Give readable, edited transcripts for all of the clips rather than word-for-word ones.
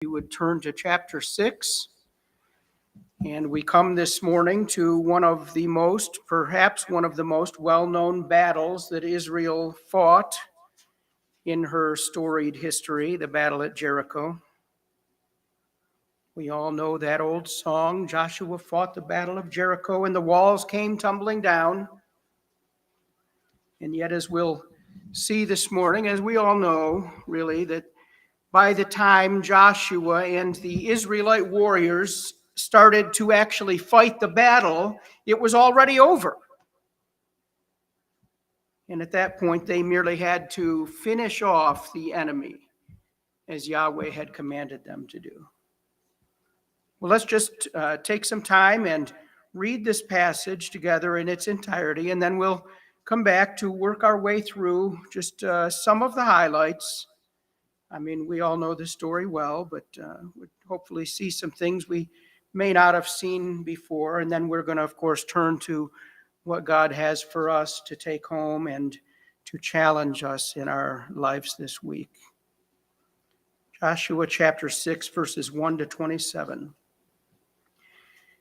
You would turn to chapter 6, and we come this morning to perhaps one of the most well-known battles that Israel fought in her storied history, the battle at Jericho. We all know that old song, Joshua fought the battle of Jericho and the walls came tumbling down. And yet, as we'll see this morning, as we all know, really, that by the time Joshua and the Israelite warriors started to actually fight the battle, it was already over. And at that point, they merely had to finish off the enemy as Yahweh had commanded them to do. Well, let's just take some time and read this passage together in its entirety, and then we'll come back to work our way through just some of the highlights. I mean, we all know the story well, but we'll hopefully see some things we may not have seen before. And then we're going to, of course, turn to what God has for us to take home and to challenge us in our lives this week. Joshua chapter 6, verses 1 to 27.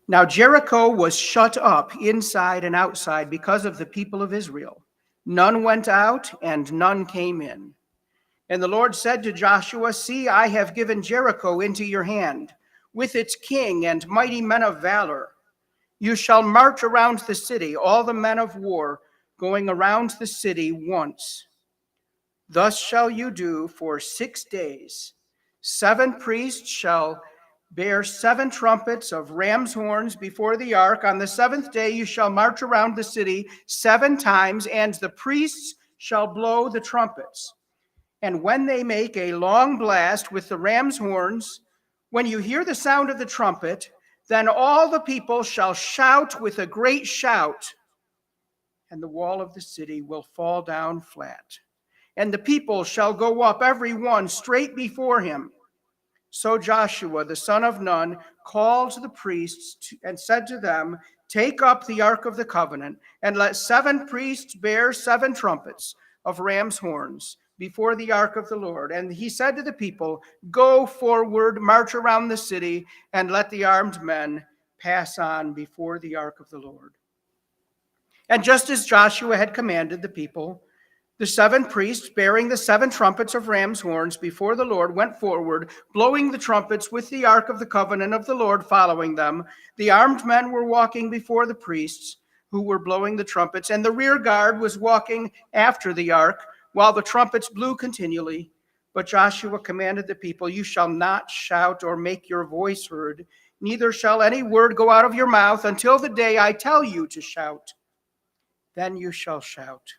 Now Jericho was shut up inside and outside because of the people of Israel. None went out and none came in. And the Lord said to Joshua, See, I have given Jericho into your hand, with its king and mighty men of valor. You shall march around the city, all the men of war, going around the city once. Thus shall you do for 6 days. 7 priests shall bear 7 trumpets of ram's horns before the ark. On the 7th day you shall march around the city 7 times, and the priests shall blow the trumpets. And when they make a long blast with the ram's horns, when you hear the sound of the trumpet, then all the people shall shout with a great shout, and the wall of the city will fall down flat. And the people shall go up, every one straight before him. So Joshua, the son of Nun, called the priests and said to them, Take up the ark of the covenant, and let 7 priests bear 7 trumpets of ram's horns before the ark of the Lord. And he said to the people, Go forward, march around the city, and let the armed men pass on before the ark of the Lord. And just as Joshua had commanded the people, the 7 priests bearing the 7 trumpets of ram's horns before the Lord went forward, blowing the trumpets with the ark of the covenant of the Lord following them. The armed men were walking before the priests who were blowing the trumpets, and the rear guard was walking after the ark, while the trumpets blew continually. But Joshua commanded the people, You shall not shout or make your voice heard, neither shall any word go out of your mouth until the day I tell you to shout. Then you shall shout.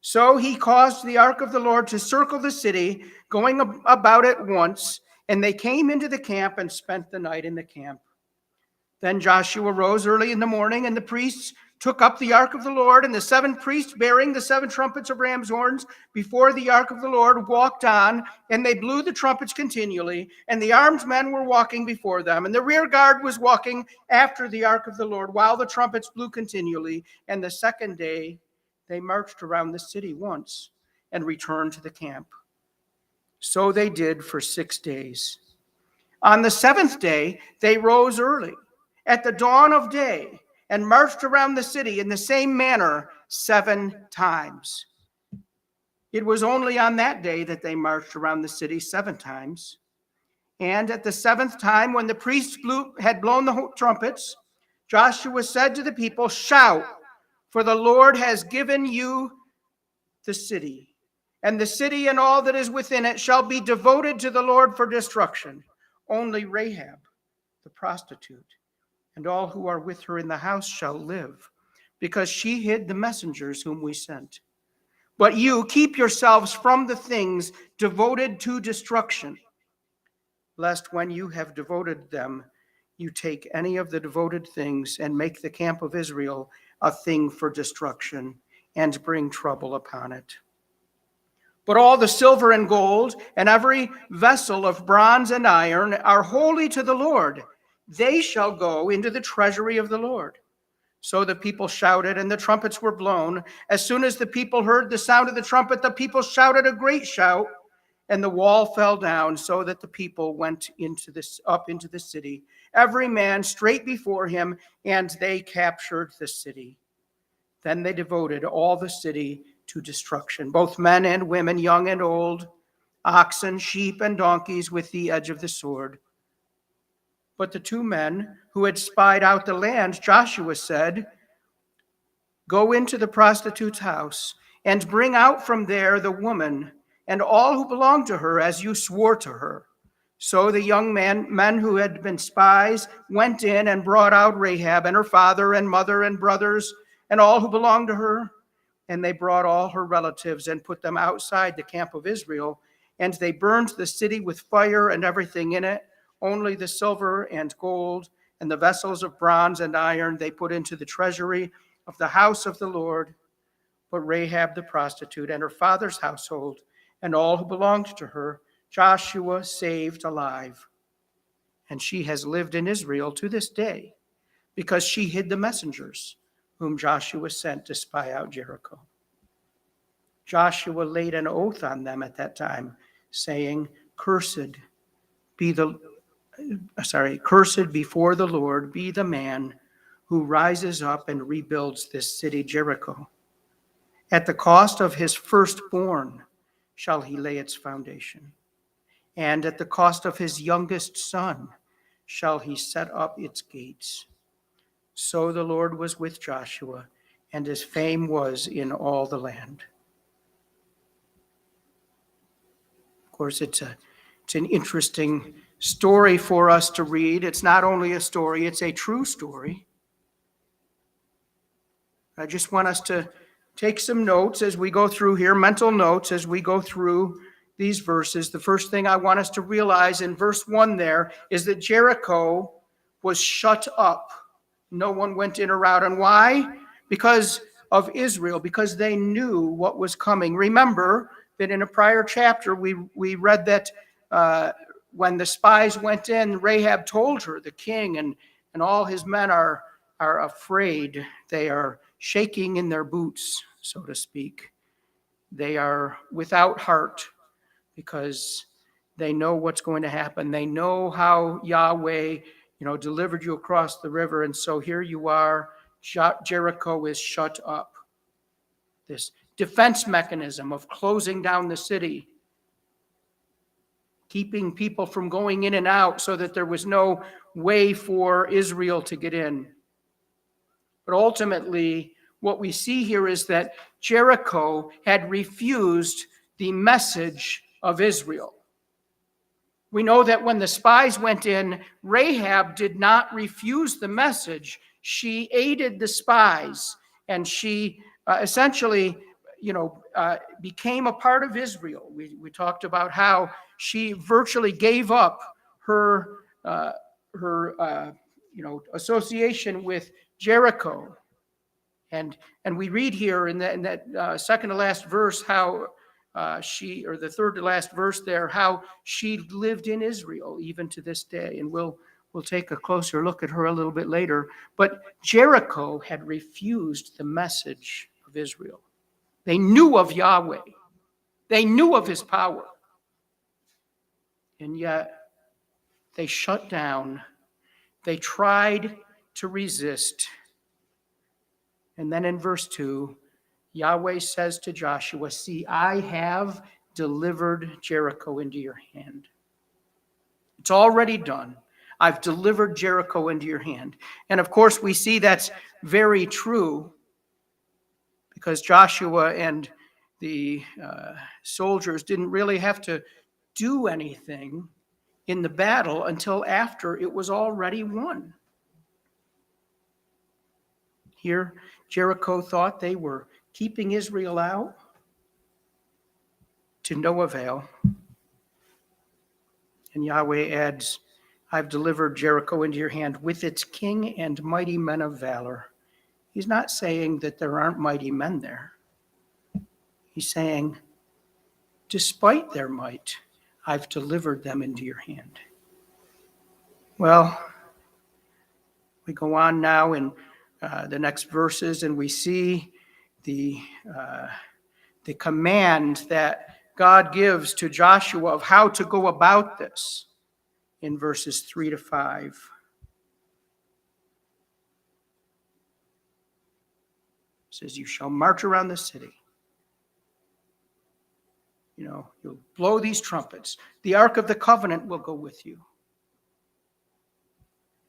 So he caused the ark of the Lord to circle the city, going about it once, and they came into the camp and spent the night in the camp. Then Joshua rose early in the morning, and the priests took up the ark of the Lord, and the 7 priests bearing the 7 trumpets of ram's horns before the ark of the Lord walked on, and they blew the trumpets continually, and the armed men were walking before them, and the rear guard was walking after the ark of the Lord, while the trumpets blew continually. And the 2nd day they marched around the city once and returned to the camp. So they did for 6 days. On the 7th day they rose early, at the dawn of day, and marched around the city in the same manner 7 times. It was only on that day that they marched around the city 7 times. And at the 7th time, when the priests had blown the trumpets, Joshua said to the people, Shout, for the Lord has given you the city, and the city and all that is within it shall be devoted to the Lord for destruction. Only Rahab, the prostitute, and all who are with her in the house shall live, because she hid the messengers whom we sent. But you keep yourselves from the things devoted to destruction, lest when you have devoted them, you take any of the devoted things and make the camp of Israel a thing for destruction and bring trouble upon it. But all the silver and gold and every vessel of bronze and iron are holy to the Lord. They shall go into the treasury of the Lord. So the people shouted, and the trumpets were blown. As soon as the people heard the sound of the trumpet, the people shouted a great shout, And the wall fell down, so that the people went up into the city, every man straight before him, and they captured the city. Then they devoted all the city to destruction, both men and women, young and old, oxen, sheep, and donkeys, with the edge of the sword. But the two men who had spied out the land, Joshua said, "Go into the prostitute's house and bring out from there the woman and all who belong to her, as you swore to her." So the young men who had been spies went in and brought out Rahab and her father and mother and brothers and all who belonged to her. And they brought all her relatives and put them outside the camp of Israel. And they burned the city with fire and everything in it. Only the silver and gold and the vessels of bronze and iron they put into the treasury of the house of the Lord. But Rahab the prostitute and her father's household and all who belonged to her, Joshua saved alive. And she has lived in Israel to this day, because she hid the messengers whom Joshua sent to spy out Jericho. Joshua laid an oath on them at that time, saying, Cursed before the Lord be the man who rises up and rebuilds this city Jericho. At the cost of his firstborn shall he lay its foundation, and at the cost of his youngest son shall he set up its gates. So the Lord was with Joshua, and his fame was in all the land. Of course, it's an interesting story for us to read. It's not only a story, it's a true story. I just want us to take some notes as we go through here, mental notes as we go through these verses. The first thing I want us to realize in verse 1 there is that Jericho was shut up. No one went in or out. And why? Because of Israel, because they knew what was coming. Remember that in a prior chapter, we read that when the spies went in, Rahab told her, the king and all his men are afraid. They are shaking in their boots, so to speak. They are without heart because they know what's going to happen. They know how Yahweh, delivered you across the river. And so here you are. Jericho is shut up. This defense mechanism of closing down the city, keeping people from going in and out so that there was no way for Israel to get in. But ultimately, what we see here is that Jericho had refused the message of Israel. We know that when the spies went in, Rahab did not refuse the message. She aided the spies, and she essentially, became a part of Israel. We talked about how she virtually gave up her association with Jericho. And we read here in that second to last verse how the third to last verse there, how she lived in Israel even to this day. And we'll take a closer look at her a little bit later. But Jericho had refused the message of Israel. They knew of Yahweh. They knew of his power. And yet they shut down. They tried to resist. And then in verse 2, Yahweh says to Joshua, "See, I have delivered Jericho into your hand." It's already done. I've delivered Jericho into your hand. And of course, we see that's very true because Joshua and the soldiers didn't really have to do anything in the battle until after it was already won. Here, Jericho thought they were keeping Israel out, to no avail. And Yahweh adds, "I've delivered Jericho into your hand with its king and mighty men of valor." He's not saying that there aren't mighty men there. He's saying, despite their might, I've delivered them into your hand. Well, we go on now in the next verses, and we see the command that God gives to Joshua of how to go about this in verses 3 to 5. It says, you shall march around the city. You'll blow these trumpets. The Ark of the Covenant will go with you.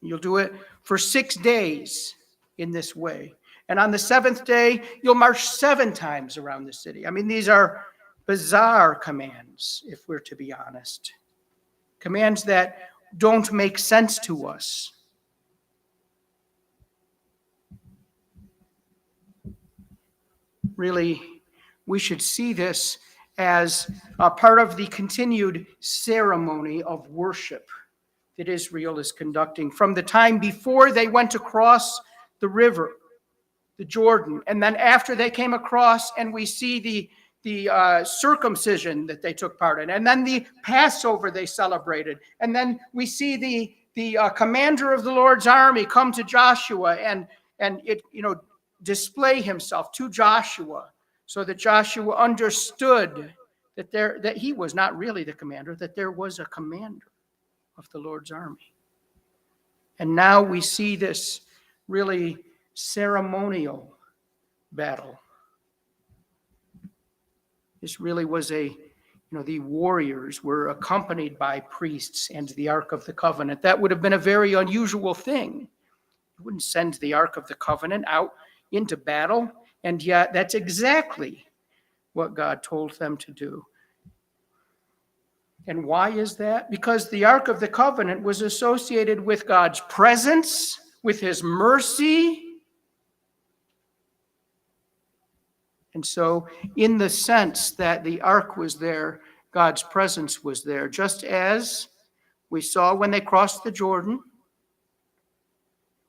You'll do it for 6 days in this way. And on the 7th day, you'll march 7 times around the city. I mean, these are bizarre commands, if we're to be honest. Commands that don't make sense to us. Really, we should see this as a part of the continued ceremony of worship that Israel is conducting from the time before they went across the river, the Jordan, and then after they came across, and we see the circumcision that they took part in, and then the Passover they celebrated, and then we see the commander of the Lord's army come to Joshua and display himself to Joshua, so that Joshua understood that he was not really the commander, that there was a commander of the Lord's army. And now we see this really ceremonial battle. This really was the warriors were accompanied by priests and the Ark of the Covenant. That would have been a very unusual thing. You wouldn't send the Ark of the Covenant out into battle, and yet that's exactly what God told them to do. And why is that? Because the Ark of the Covenant was associated with God's presence, with his mercy. And so, in the sense that the Ark was there, God's presence was there, just as we saw when they crossed the Jordan,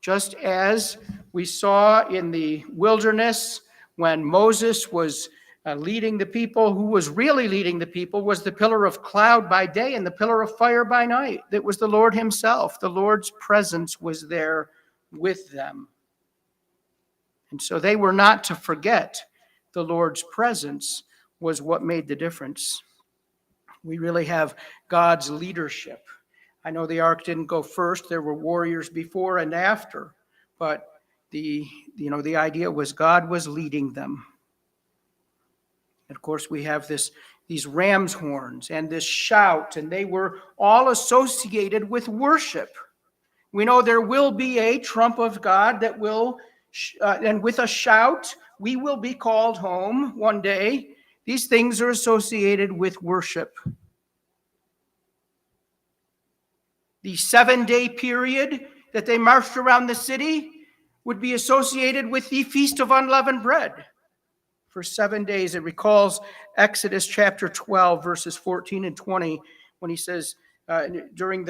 just as we saw in the wilderness when Moses was leading the people. Who was really leading the people was the pillar of cloud by day and the pillar of fire by night. That was the Lord himself. The Lord's presence was there with them. And so they were not to forget the Lord's presence was what made the difference. We really have God's leadership. I know the ark didn't go first. There were warriors before and after, but the idea was God was leading them. And of course, we have these ram's horns and this shout, and they were all associated with worship. We know there will be a trump of God that will, and with a shout, we will be called home one day. These things are associated with worship. The 7-day period that they marched around the city would be associated with the Feast of Unleavened Bread. For 7 days, it recalls Exodus chapter 12, verses 14 and 20, when he says, during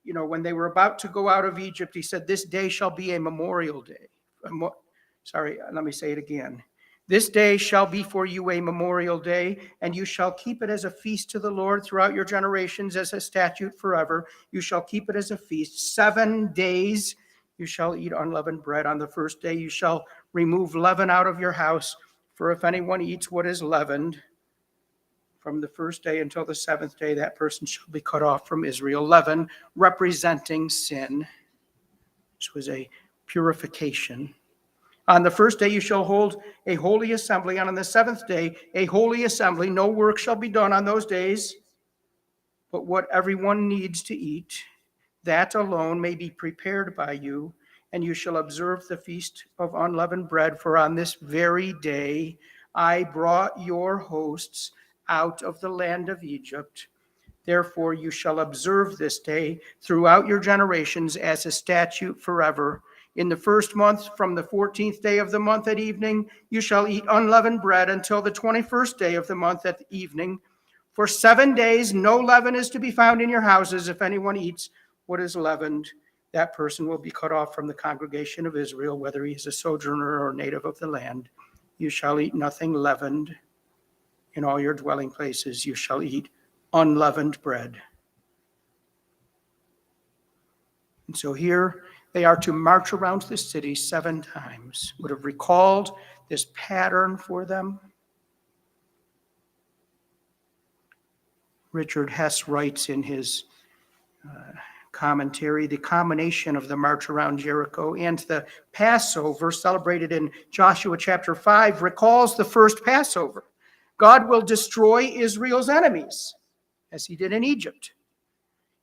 when they were about to go out of Egypt, he said, this day shall be a memorial day. Let me say it again. This day shall be for you a memorial day, and you shall keep it as a feast to the Lord throughout your generations as a statute forever. You shall keep it as a feast. 7 days you shall eat unleavened bread. On the first day you shall remove leaven out of your house. For if anyone eats what is leavened from the first day until the 7th day, that person shall be cut off from Israel. Leaven representing sin. This was a purification. On the first day you shall hold a holy assembly, and on the 7th day a holy assembly. No work shall be done on those days, but what everyone needs to eat, that alone may be prepared by you. And you shall observe the feast of unleavened bread, for on this very day I brought your hosts out of the land of Egypt. Therefore you shall observe this day throughout your generations as a statute forever. In the first month, from the 14th day of the month at evening, you shall eat unleavened bread until the 21st day of the month at evening. For 7 days no leaven is to be found in your houses. If anyone eats what is leavened, that person will be cut off from the congregation of Israel, whether he is a sojourner or native of the land. You shall eat nothing leavened. In all your dwelling places you shall eat unleavened bread. And so here they are to march around the city 7 times. Would have recalled this pattern for them. Richard Hess writes in his commentary, the combination of the march around Jericho and the Passover celebrated in Joshua chapter 5 recalls the first Passover. God will destroy Israel's enemies, as he did in Egypt,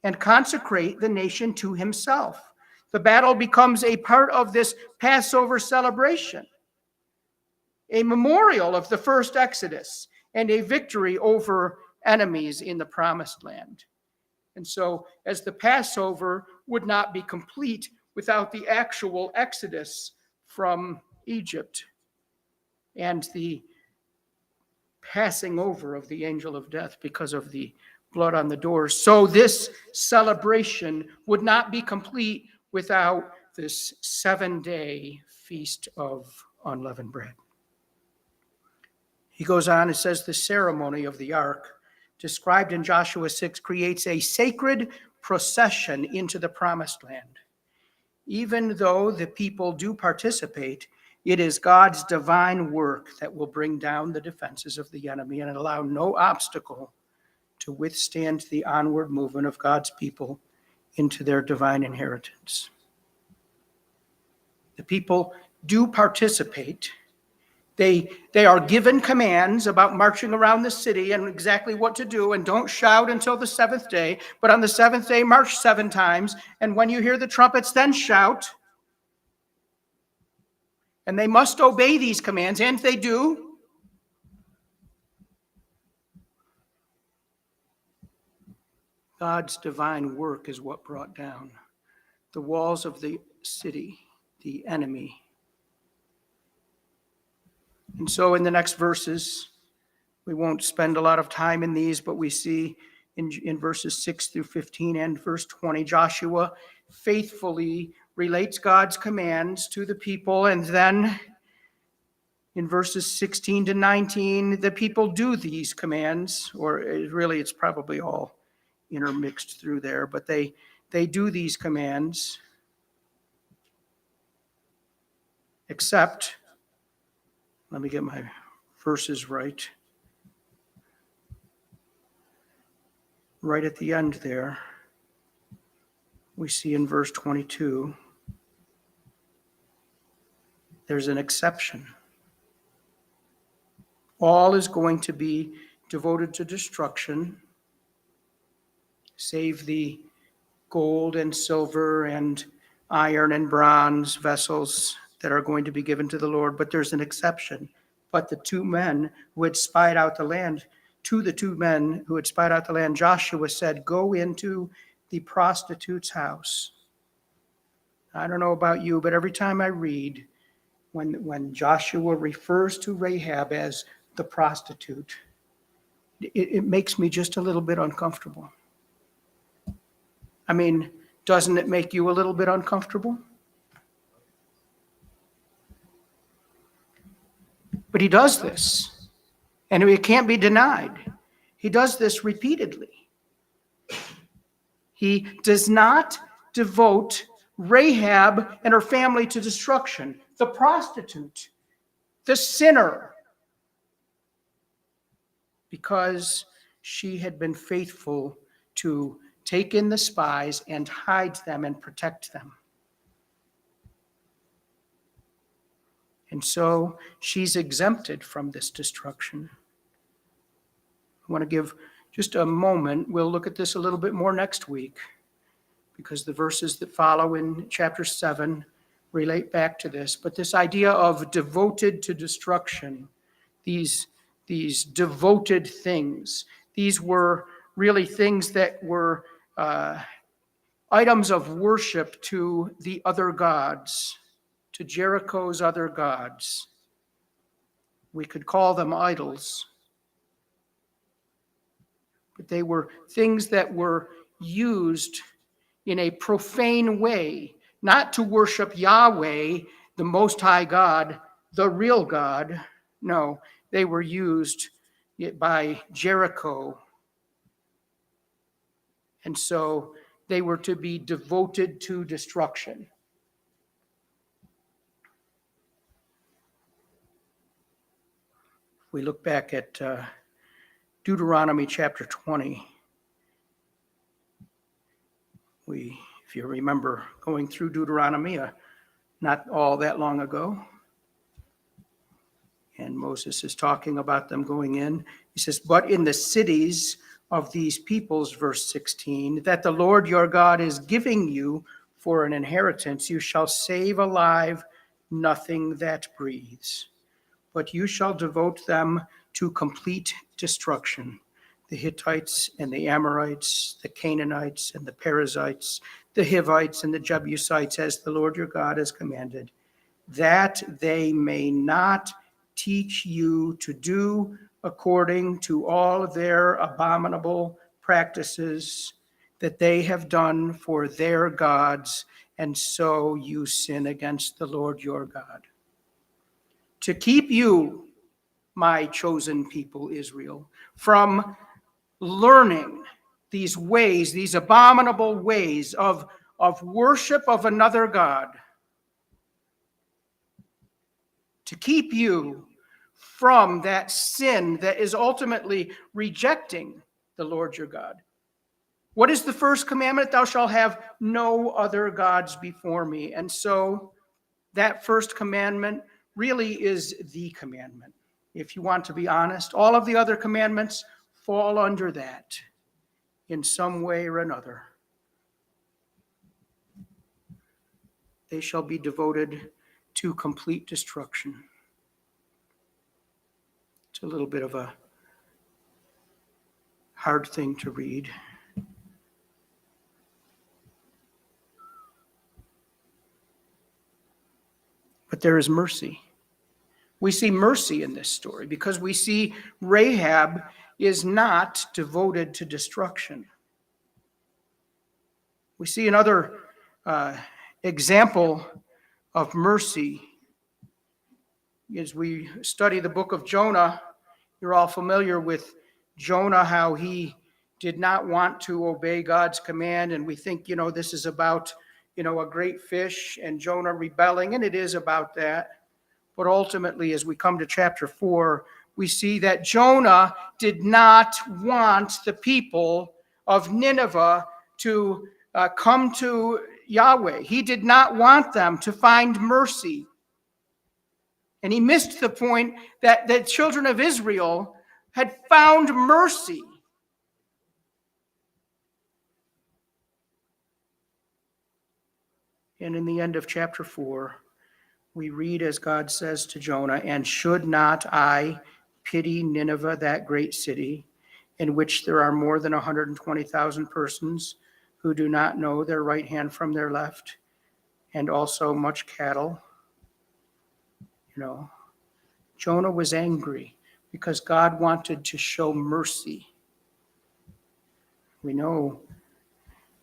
and consecrate the nation to himself. The battle becomes a part of this Passover celebration, a memorial of the first Exodus, and a victory over enemies in the promised land. And so, as the Passover would not be complete without the actual Exodus from Egypt and the passing over of the angel of death because of the blood on the doors, so this celebration would not be complete without this 7-day feast of unleavened bread. He goes on and says the ceremony of the ark, described in Joshua 6, creates a sacred procession into the promised land. Even though the people do participate, it is God's divine work that will bring down the defenses of the enemy and allow no obstacle to withstand the onward movement of God's people into their divine inheritance. The people do participate. They are given commands about marching around the city and exactly what to do, and don't shout until the seventh day, but on the seventh day, march 7 times, and when you hear the trumpets, then shout. And they must obey these commands, and they do. God's divine work is what brought down the walls of the city, the enemy. And so in the next verses, we won't spend a lot of time in these, but we see in verses 6 through 15 and verse 20, Joshua faithfully relates God's commands to the people, and then in verses 16 to 19, the people do these commands, or really it's probably all intermixed through there, but they do these commands, except, let me get my verses right. Right at the end there, we see in verse 22, there's an exception. All is going to be devoted to destruction, save the gold and silver and iron and bronze vessels that are going to be given to the Lord. But there's an exception. But the 2 men who had spied out the land, to the 2 men who had spied out the land, Joshua said, go into the prostitute's house. I don't know about you, but every time I read, when Joshua refers to Rahab as the prostitute, it makes me just a little bit uncomfortable. I mean, doesn't it make you a little bit uncomfortable? But he does this, and it can't be denied. He does this repeatedly. He does not devote Rahab and her family to destruction, the prostitute, the sinner, because she had been faithful to take in the spies and hide them and protect them. And so she's exempted from this destruction. I want to give just a moment. We'll look at this a little bit more next week, because the verses that follow in chapter 7 relate back to this. But this idea of devoted to destruction, these devoted things, these were really things that were items of worship to the other gods, to Jericho's other gods. We could call them idols. But they were things that were used in a profane way, not to worship Yahweh, the Most High God, the real God. No, they were used by Jericho. And so they were to be devoted to destruction. We look back at Deuteronomy chapter 20. If you remember going through Deuteronomy not all that long ago, and Moses is talking about them going in. He says, but in the cities of these peoples, verse 16, that the Lord your God is giving you for an inheritance, you shall save alive nothing that breathes, but you shall devote them to complete destruction. The Hittites and the Amorites, the Canaanites and the Perizzites, the Hivites and the Jebusites, as the Lord your God has commanded, that they may not teach you to do according to all their abominable practices that they have done for their gods, and so you sin against the Lord your God. To keep you, my chosen people Israel, from learning these ways, these abominable ways of worship of another God, to keep you from that sin that is ultimately rejecting the Lord your God. What is the first commandment? Thou shalt have no other gods before me. And so that first commandment really is the commandment. If you want to be honest, all of the other commandments fall under that in some way or another. They shall be devoted to complete destruction. It's a little bit of a hard thing to read. But there is mercy. We see mercy in this story because we see Rahab is not devoted to destruction. We see another example of mercy as we study the book of Jonah. You're all familiar with Jonah, how he did not want to obey God's command, and we think, this is about, a great fish and Jonah rebelling, and it is about that. But ultimately, as we come to chapter 4, we see that Jonah did not want the people of Nineveh to come to Yahweh. He did not want them to find mercy. And he missed the point that the children of Israel had found mercy. And in the end of chapter 4, we read as God says to Jonah, and should not I pity Nineveh, that great city, in which there are more than 120,000 persons who do not know their right hand from their left, and also much cattle? Jonah was angry because God wanted to show mercy. We know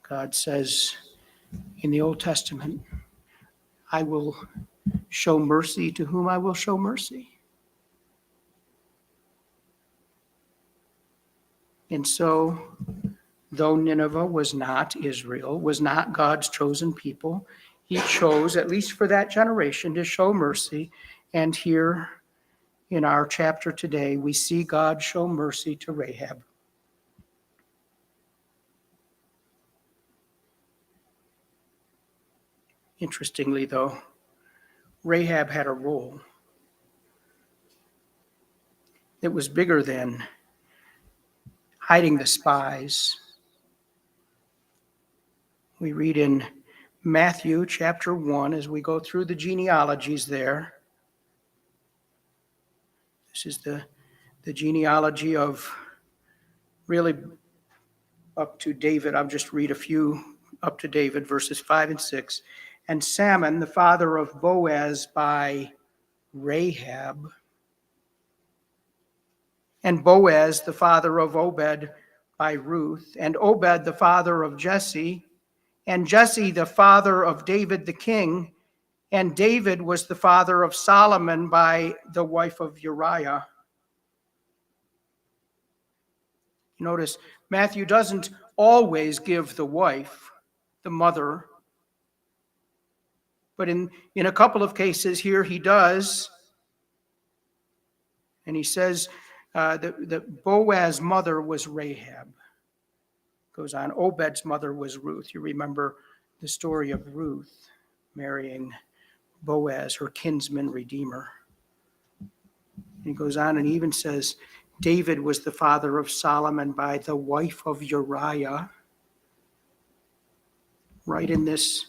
God says in the Old Testament, I will show mercy to whom I will show mercy. And so, though Nineveh was not Israel, was not God's chosen people, he chose, at least for that generation, to show mercy. And here in our chapter today, we see God show mercy to Rahab. Interestingly, though, Rahab had a role that was bigger than hiding the spies. We read in Matthew chapter 1, as we go through the genealogies there. This is the genealogy of really up to David. I'll just read a few up to David, verses 5 and 6. And Salmon, the father of Boaz by Rahab, and Boaz, the father of Obed by Ruth, and Obed, the father of Jesse, and Jesse, the father of David the king, and David was the father of Solomon by the wife of Uriah. Notice, Matthew doesn't always give the wife, the mother, but in a couple of cases here he does. And he says that Boaz's mother was Rahab. Goes on. Obed's mother was Ruth. You remember the story of Ruth marrying Boaz, her kinsman redeemer. And he goes on and even says, David was the father of Solomon by the wife of Uriah. Right in this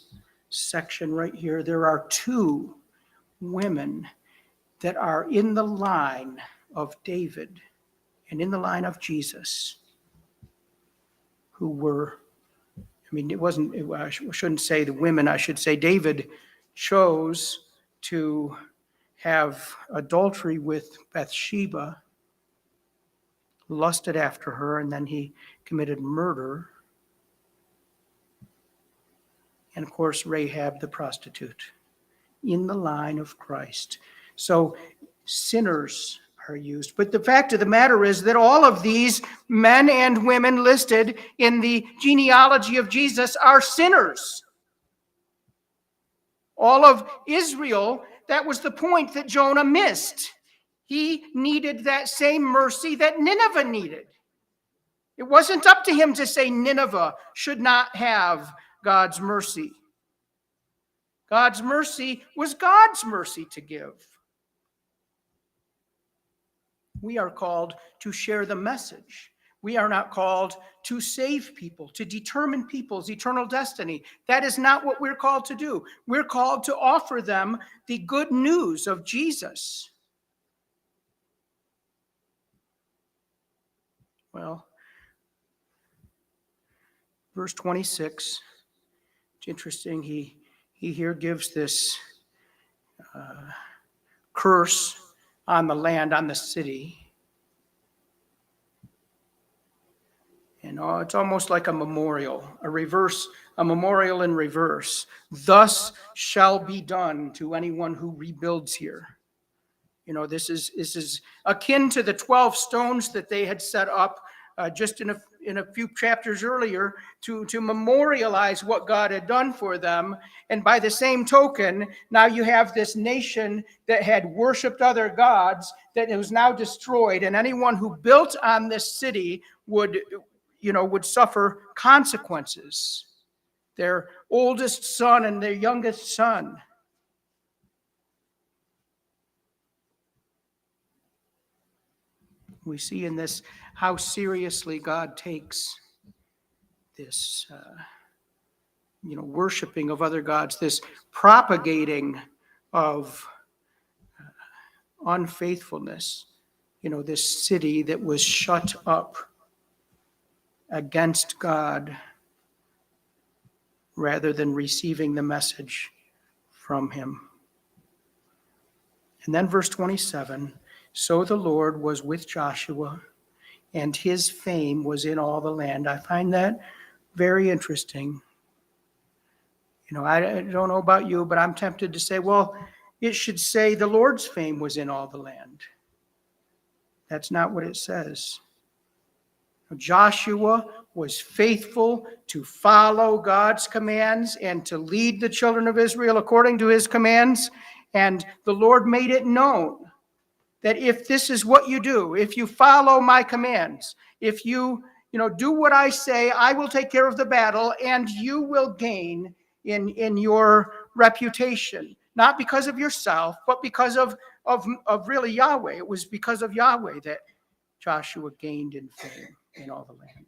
section right here, there are two women that are in the line of David and in the line of Jesus, who were, I shouldn't say the women, I should say David chose to have adultery with Bathsheba, lusted after her, and then he committed murder. And of course, Rahab the prostitute, in the line of Christ. So sinners are used. But the fact of the matter is that all of these men and women listed in the genealogy of Jesus are sinners. All of Israel, that was the point that Jonah missed. He needed that same mercy that Nineveh needed. It wasn't up to him to say Nineveh should not have God's mercy. God's mercy was God's mercy to give. We are called to share the message. We are not called to save people, to determine people's eternal destiny. That is not what we're called to do. We're called to offer them the good news of Jesus. Well, verse 26, it's interesting. He here gives this curse on the land, on the city. And it's almost like a memorial, a memorial in reverse. Thus shall be done to anyone who rebuilds here. You know, this is akin to the 12 stones that they had set up just in a few chapters earlier to memorialize what God had done for them. And by the same token, now you have this nation that had worshiped other gods that was now destroyed, and anyone who built on this city would suffer consequences. Their oldest son and their youngest son. We see in this how seriously God takes this, worshiping of other gods, this propagating of unfaithfulness. This city that was shut up against God rather than receiving the message from him. And then verse 27, so the Lord was with Joshua, and his fame was in all the land. I find that very interesting. I don't know about you, but I'm tempted to say, well, it should say the Lord's fame was in all the land. That's not what it says. Joshua was faithful to follow God's commands and to lead the children of Israel according to his commands. And the Lord made it known that if this is what you do, if you follow my commands, if you do what I say, I will take care of the battle and you will gain in your reputation. Not because of yourself, but because of really Yahweh. It was because of Yahweh that Joshua gained in fame in all the land.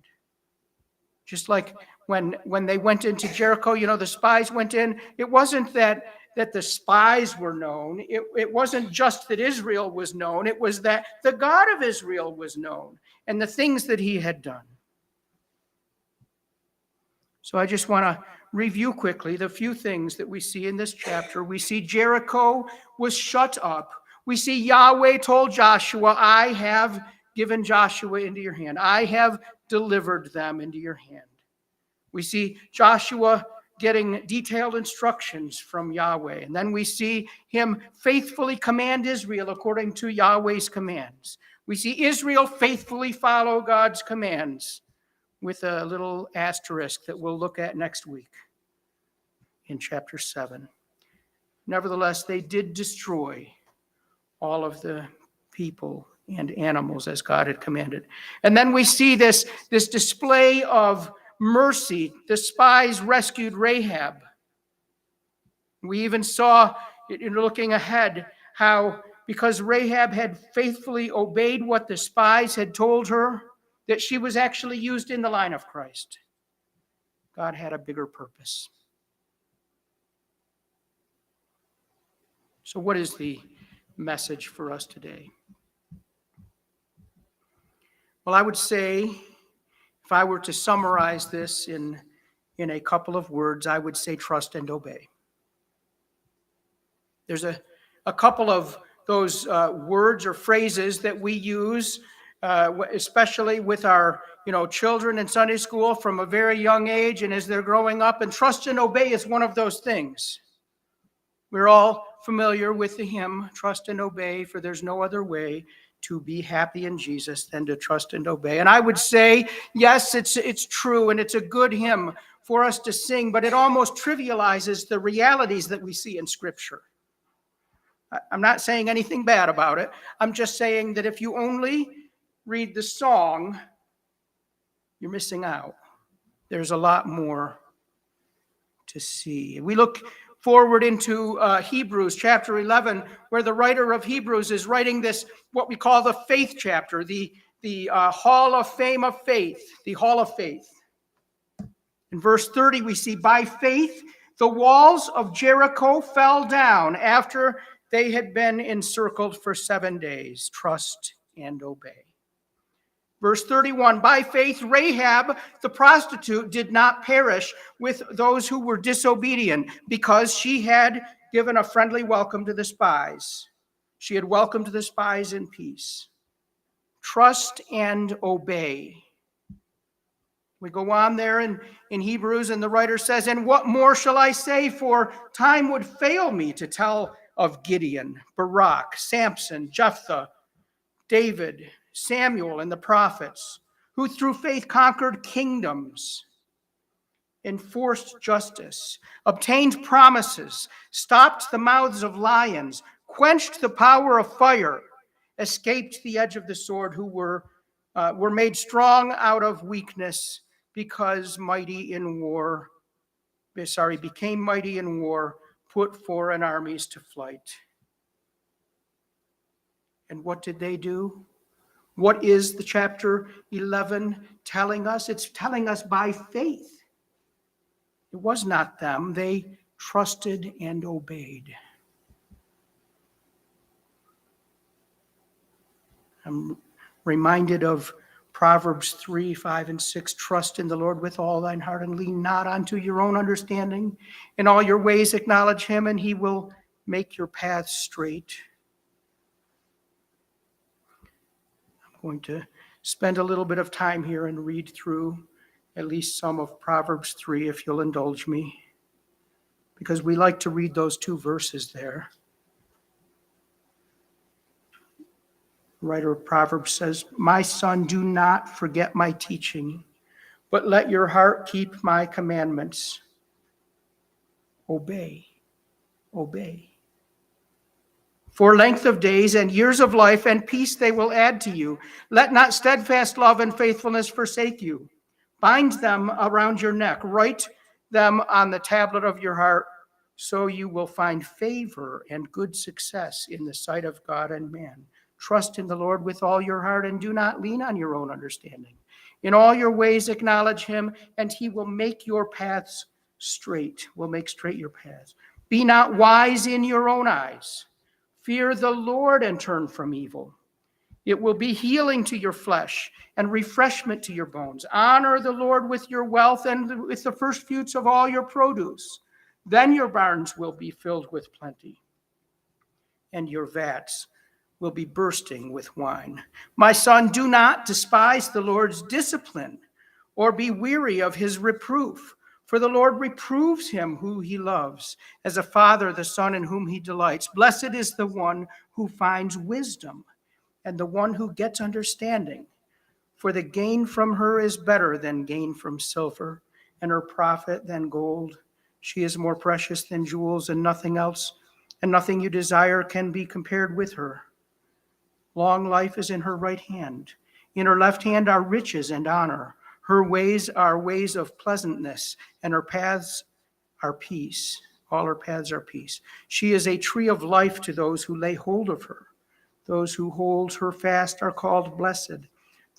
Just like when they went into Jericho, the spies went in. It wasn't that the spies were known. It wasn't just that Israel was known. It was that the God of Israel was known and the things that he had done. So I just want to review quickly the few things that we see in this chapter. We see Jericho was shut up. We see Yahweh told Joshua, I have given Joshua into your hand. I have delivered them into your hand. We see Joshua getting detailed instructions from Yahweh. And then we see him faithfully command Israel according to Yahweh's commands. We see Israel faithfully follow God's commands with a little asterisk that we'll look at next week in chapter 7. Nevertheless, they did destroy all of the people and animals as God had commanded. And then we see this display of mercy, the spies rescued Rahab. We even saw, in looking ahead, how because Rahab had faithfully obeyed what the spies had told her, that she was actually used in the line of Christ. God had a bigger purpose. So what is the message for us today? Well, I would say, if I were to summarize this in a couple of words, I would say trust and obey. There's a couple of those words or phrases that we use, especially with our children in Sunday school from a very young age and as they're growing up. And trust and obey is one of those things. We're all familiar with the hymn, trust and obey, for there's no other way to be happy in Jesus than to trust and obey. And I would say, yes, it's true, and it's a good hymn for us to sing, but it almost trivializes the realities that we see in Scripture. I'm not saying anything bad about it. I'm just saying that if you only read the song, you're missing out. There's a lot more to see. We look forward into Hebrews chapter 11, where the writer of Hebrews is writing this, what we call the faith chapter, the Hall of Fame of faith, the Hall of Faith. In verse 30, we see, by faith, the walls of Jericho fell down after they had been encircled for 7 days. Trust and obey. Verse 31, by faith, Rahab, the prostitute, did not perish with those who were disobedient because she had given a friendly welcome to the spies. She had welcomed the spies in peace. Trust and obey. We go on there in Hebrews, and the writer says, and what more shall I say, for time would fail me to tell of Gideon, Barak, Samson, Jephthah, David, Samuel, and the prophets, who through faith conquered kingdoms, enforced justice, obtained promises, stopped the mouths of lions, quenched the power of fire, escaped the edge of the sword, who were made strong out of weakness, became mighty in war, put foreign armies to flight. And what did they do? What is the chapter 11 telling us? It's telling us by faith. It was not them. They trusted and obeyed. I'm reminded of Proverbs 3, 5, and 6. Trust in the Lord with all thine heart and lean not unto your own understanding. In all your ways acknowledge him, and he will make your paths straight. I'm going to spend a little bit of time here and read through at least some of Proverbs 3, if you'll indulge me, because we like to read those two verses there. The writer of Proverbs says, my son, do not forget my teaching, but let your heart keep my commandments. Obey. For length of days and years of life and peace they will add to you. Let not steadfast love and faithfulness forsake you. Bind them around your neck. Write them on the tablet of your heart, so you will find favor and good success in the sight of God and man. Trust in the Lord with all your heart and do not lean on your own understanding. In all your ways acknowledge him, and he will make your paths straight, will make straight your paths. Be not wise in your own eyes. Fear the Lord and turn from evil. It will be healing to your flesh and refreshment to your bones. Honor the Lord with your wealth and with the first fruits of all your produce. Then your barns will be filled with plenty, and your vats will be bursting with wine. My son, do not despise the Lord's discipline or be weary of his reproof. For the Lord reproves him who he loves, as a father the son in whom he delights. Blessed is the one who finds wisdom and the one who gets understanding. For the gain from her is better than gain from silver, and her profit than gold. She is more precious than jewels, and nothing else, and nothing you desire can be compared with her. Long life is in her right hand. In her left hand are riches and honor. Her ways are ways of pleasantness, and her paths are peace. All her paths are peace. She is a tree of life to those who lay hold of her. Those who hold her fast are called blessed.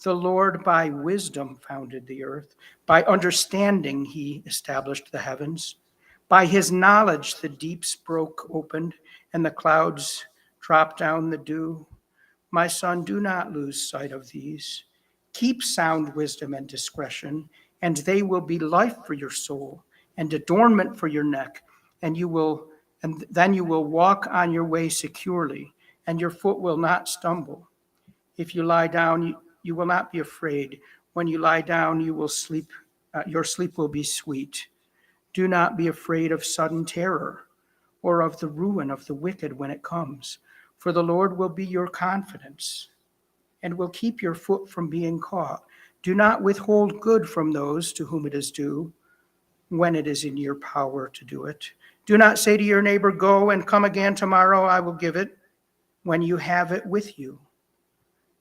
The Lord by wisdom founded the earth. By understanding he established the heavens. By his knowledge the deeps broke open, and the clouds dropped down the dew. My son, do not lose sight of these. Keep sound wisdom and discretion, and they will be life for your soul and adornment for your neck, and then you will walk on your way securely, and your foot will not stumble. If you lie down, you will not be afraid. When you lie down, you will sleep. Your sleep will be sweet. Do not be afraid of sudden terror or of the ruin of the wicked when it comes, for the Lord will be your confidence and will keep your foot from being caught. Do not withhold good from those to whom it is due when it is in your power to do it. Do not say to your neighbor, go and come again tomorrow, I will give it, when you have it with you.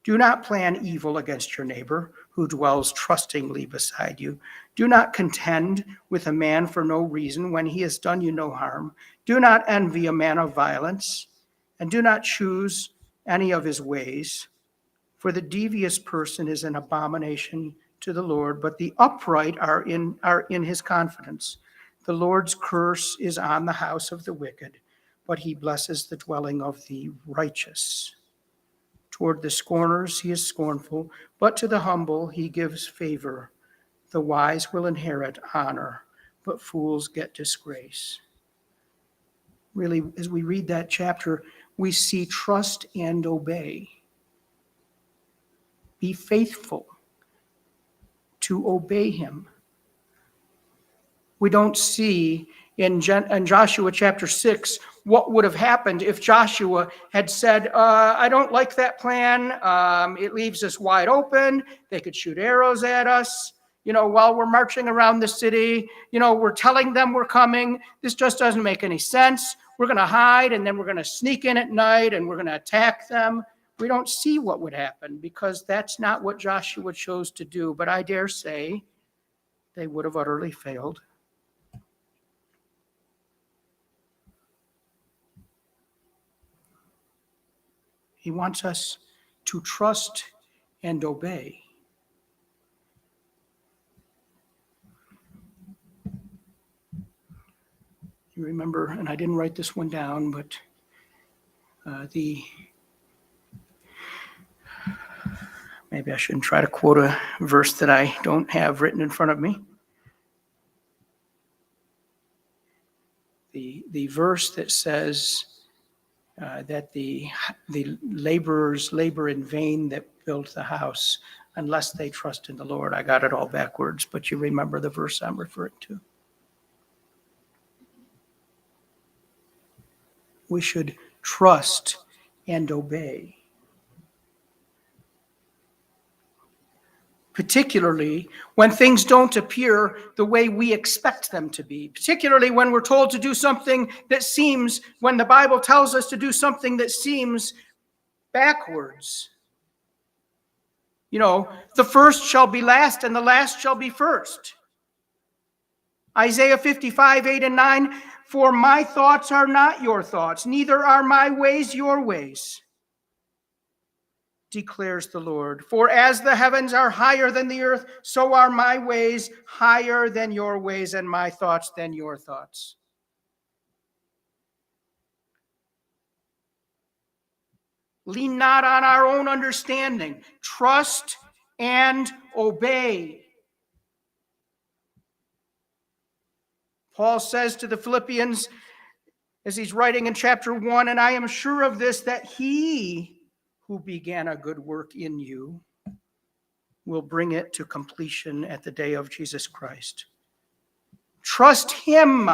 Do not plan evil against your neighbor who dwells trustingly beside you. Do not contend with a man for no reason when he has done you no harm. Do not envy a man of violence, and do not choose any of his ways. For the devious person is an abomination to the Lord, but the upright are in his confidence. The Lord's curse is on the house of the wicked, but he blesses the dwelling of the righteous. Toward the scorners he is scornful, but to the humble he gives favor. The wise will inherit honor, but fools get disgrace. Really, as we read that chapter, we see trust and obey. Be faithful to obey him. We don't see in Joshua chapter 6 what would have happened if Joshua had said, I don't like that plan. It leaves us wide open. They could shoot arrows at us. While we're marching around the city, we're telling them we're coming. This just doesn't make any sense. We're going to hide, and then we're going to sneak in at night, and we're going to attack them. We don't see what would happen because that's not what Joshua chose to do. But I dare say they would have utterly failed. He wants us to trust and obey. You remember, and I didn't write this one down, but maybe I shouldn't try to quote a verse that I don't have written in front of me. The verse that says that the laborers labor in vain that build the house unless they trust in the Lord. I got it all backwards, but you remember the verse I'm referring to. We should trust and obey. Particularly when things don't appear the way we expect them to be. Particularly when we're told to do something that seems, when the Bible tells us to do something that seems backwards. The first shall be last and the last shall be first. Isaiah 55, 8 and 9, for my thoughts are not your thoughts, neither are my ways your ways, declares the Lord. For as the heavens are higher than the earth, so are my ways higher than your ways, and my thoughts than your thoughts. Lean not on our own understanding. Trust and obey. Paul says to the Philippians, as he's writing in chapter 1, and I am sure of this, that he who began a good work in you will bring it to completion at the day of Jesus Christ. Trust him.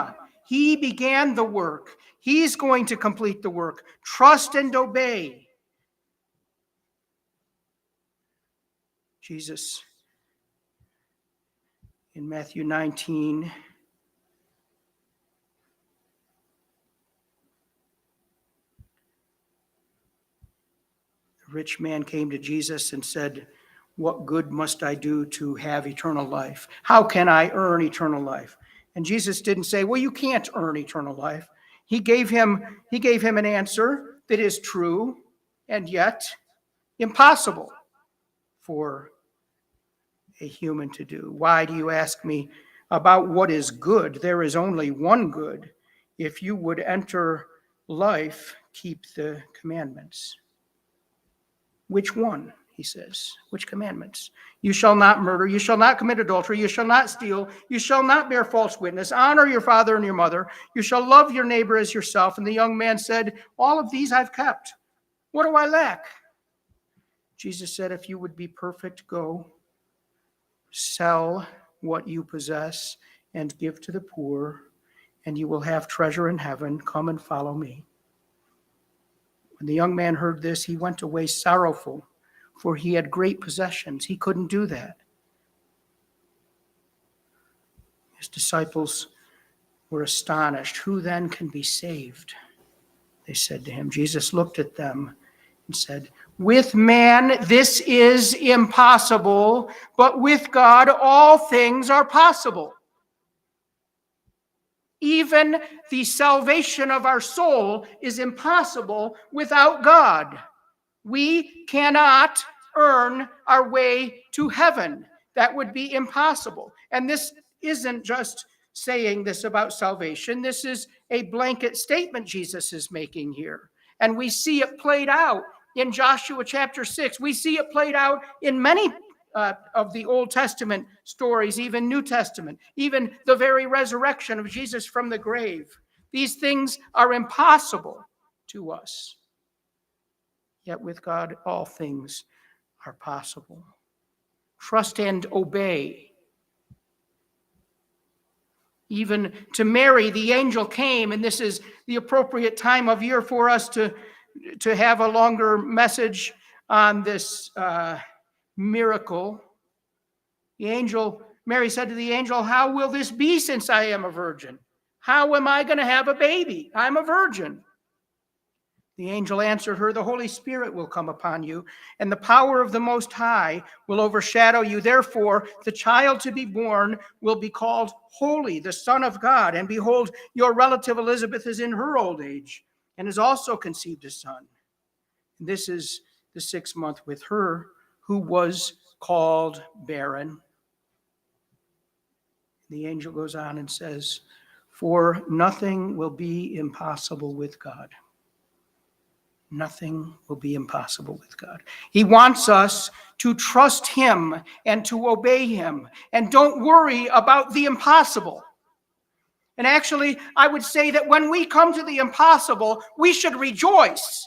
He began the work. He's going to complete the work. Trust and obey. Jesus, in Matthew 19, the rich man came to Jesus and said, What good must I do to have eternal life? How can I earn eternal life? And Jesus didn't say, well, you can't earn eternal life. He gave him an answer that is true and yet impossible for a human to do. Why do you ask me about what is good? There is only one good. If you would enter life, keep the commandments. Which one? He says. Which commandments? You shall not murder. You shall not commit adultery. You shall not steal. You shall not bear false witness. Honor your father and your mother. You shall love your neighbor as yourself. And the young man said, all of these I've kept. What do I lack? Jesus said, if you would be perfect, go sell what you possess and give to the poor, and you will have treasure in heaven. Come and follow me. When the young man heard this, he went away sorrowful, for he had great possessions. He couldn't do that. His disciples were astonished. Who then can be saved? They said to him. Jesus looked at them and said, with man this is impossible, but with God all things are possible. Even the salvation of our soul is impossible without God. We cannot earn our way to heaven. That would be impossible. And this isn't just saying this about salvation. This is a blanket statement Jesus is making here. And we see it played out in Joshua chapter 6. We see it played out in many of the Old Testament stories, even New Testament, even the very resurrection of Jesus from the grave. These things are impossible to us. Yet with God, all things are possible. Trust and obey. Even to Mary, the angel came, and this is the appropriate time of year for us to have a longer message on this miracle. Mary said to the angel, how will this be since I am a virgin? How am I going to have a baby? I'm a virgin. The angel answered her, the Holy Spirit will come upon you, and the power of the Most High will overshadow you. Therefore, the child to be born will be called Holy, the Son of God. And behold, your relative Elizabeth is in her old age, and has also conceived a son. And this is the 6th month with her, who was called barren. The angel goes on and says, for nothing will be impossible with God. Nothing will be impossible with God. He wants us to trust him and to obey him. And don't worry about the impossible. And actually, I would say that when we come to the impossible, we should rejoice.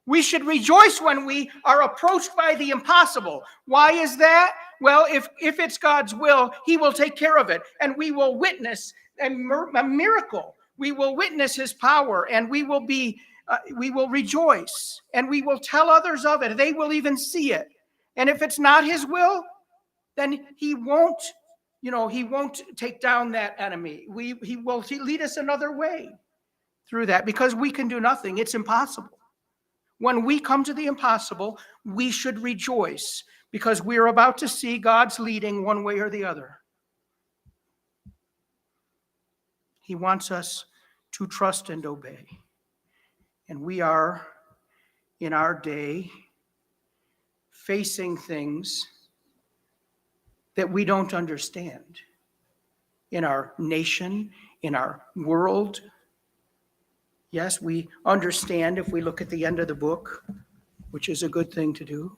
We should rejoice when we are approached by the impossible. Why is that? Well, if it's God's will, he will take care of it. And we will witness a miracle. We will witness his power, and we will rejoice, and we will tell others of it. They will even see it. And if it's not his will, then he won't take down that enemy. He will lead us another way through that, because we can do nothing. It's impossible. When we come to the impossible, we should rejoice, because we are about to see God's leading one way or the other. He wants us to trust and obey. And we are, in our day, facing things that we don't understand in our nation, in our world. Yes, we understand if we look at the end of the book, which is a good thing to do.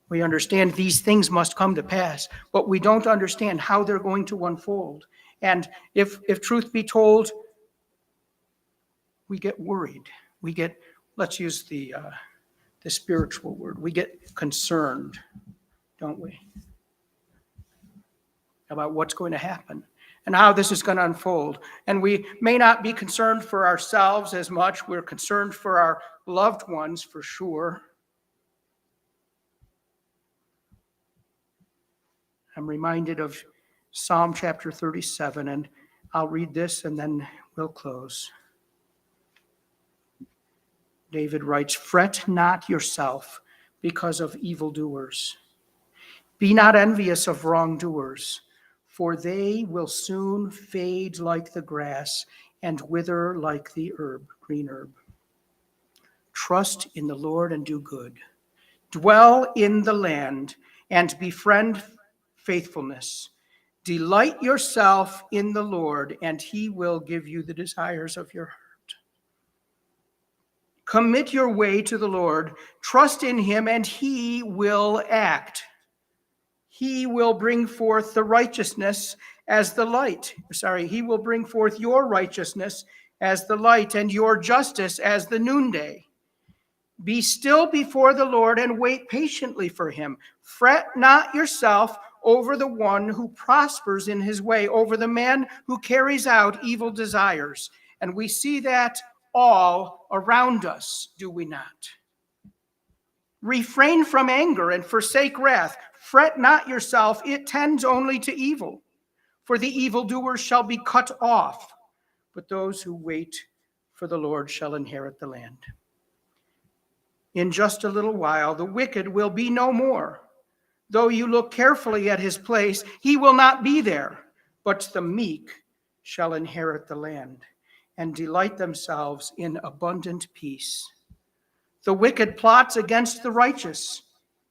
We understand these things must come to pass, but we don't understand how they're going to unfold. And if truth be told, we get worried. We get, let's use the spiritual word, we get concerned, don't we, about what's going to happen and how this is going to unfold. And we may not be concerned for ourselves as much. We're concerned for our loved ones, for sure. I'm reminded of Psalm chapter 37, and I'll read this and then we'll close. David writes, fret not yourself because of evildoers. Be not envious of wrongdoers, for they will soon fade like the grass and wither like the green herb. Trust in the Lord and do good. Dwell in the land and befriend faithfulness. Delight yourself in the Lord, and he will give you the desires of your heart. Commit your way to the Lord. Trust in him, and he will act. He will bring forth the righteousness as the light. He will bring forth your righteousness as the light and your justice as the noonday. Be still before the Lord and wait patiently for him. Fret not yourself over the one who prospers in his way, over the man who carries out evil desires. And we see that all around us, do we not? Refrain from anger and forsake wrath. Fret not yourself, it tends only to evil. For the evildoers shall be cut off, but those who wait for the Lord shall inherit the land. In just a little while, the wicked will be no more. Though you look carefully at his place, he will not be there. But the meek shall inherit the land and delight themselves in abundant peace. The wicked plots against the righteous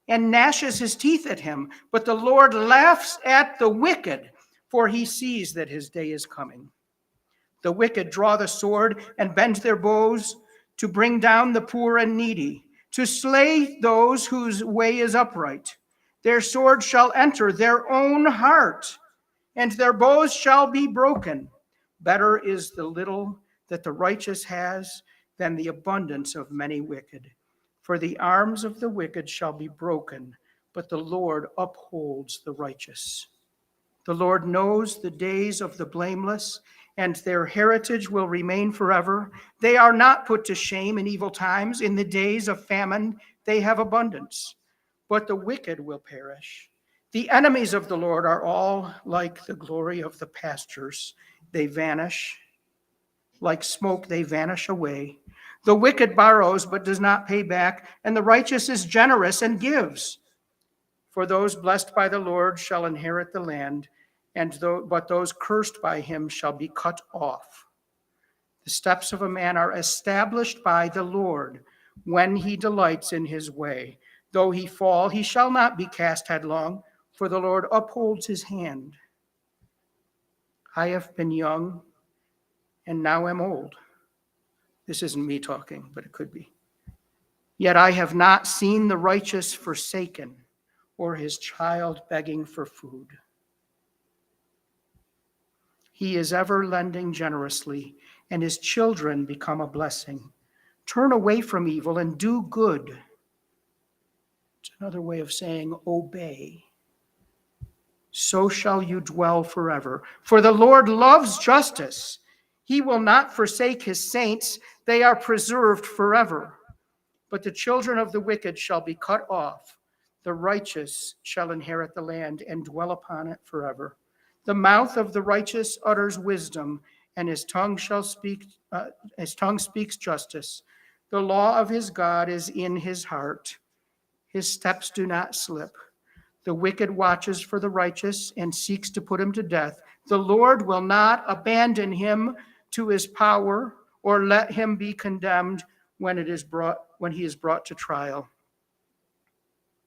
and gnashes his teeth at him. But the Lord laughs at the wicked, for he sees that his day is coming. The wicked draw the sword and bend their bows to bring down the poor and needy, to slay those whose way is upright. Their sword shall enter their own heart, and their bows shall be broken. Better is the little that the righteous has than the abundance of many wicked. For the arms of the wicked shall be broken, but the Lord upholds the righteous. The Lord knows the days of the blameless, and their heritage will remain forever. They are not put to shame in evil times. In the days of famine, they have abundance. But the wicked will perish. The enemies of the Lord are all like the glory of the pastures. They vanish. Like smoke, they vanish away. The wicked borrows, but does not pay back, and the righteous is generous and gives. For those blessed by the Lord shall inherit the land, but those cursed by him shall be cut off. The steps of a man are established by the Lord when he delights in his way. Though he fall, he shall not be cast headlong, for the Lord upholds his hand. I have been young and now am old. This isn't me talking, but it could be. Yet I have not seen the righteous forsaken, or his child begging for food. He is ever lending generously, and his children become a blessing. Turn away from evil and do good. It's another way of saying obey. So shall you dwell forever. For the Lord loves justice. He will not forsake his saints. They are preserved forever. But the children of the wicked shall be cut off. The righteous shall inherit the land and dwell upon it forever. The mouth of the righteous utters wisdom, and his tongue speaks justice. The law of his God is in his heart. His steps do not slip. The wicked watches for the righteous and seeks to put him to death. The Lord will not abandon him to his power or let him be condemned when he is brought to trial.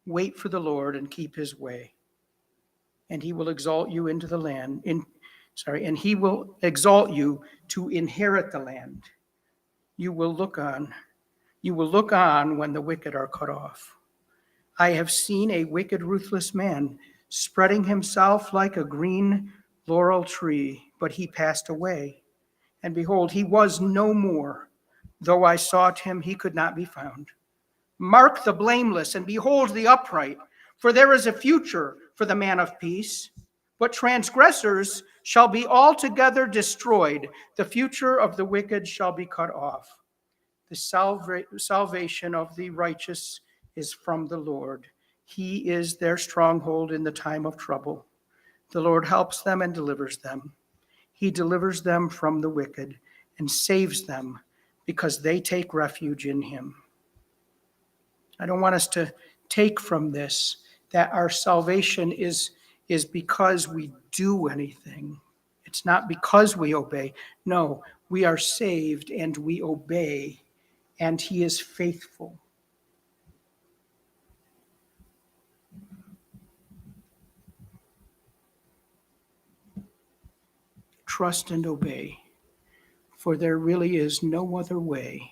Wait for the Lord and keep his way, and he will exalt you into the land. And he will exalt you to inherit the land. You will look on when the wicked are cut off. I have seen a wicked, ruthless man spreading himself like a green laurel tree, but he passed away. And behold, he was no more. Though I sought him, he could not be found. Mark the blameless and behold the upright, for there is a future for the man of peace. But transgressors shall be altogether destroyed. The future of the wicked shall be cut off. The salvation of the righteous is from the Lord. He is their stronghold in the time of trouble. The Lord helps them and delivers them. He delivers them from the wicked and saves them because they take refuge in him. I don't want us to take from this that our salvation is because we do anything. It's not because we obey. No, we are saved and we obey, and he is faithful. Trust and obey, for there really is no other way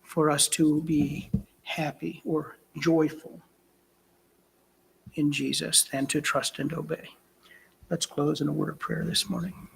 for us to be happy or joyful in Jesus than to trust and obey. Let's close in a word of prayer this morning.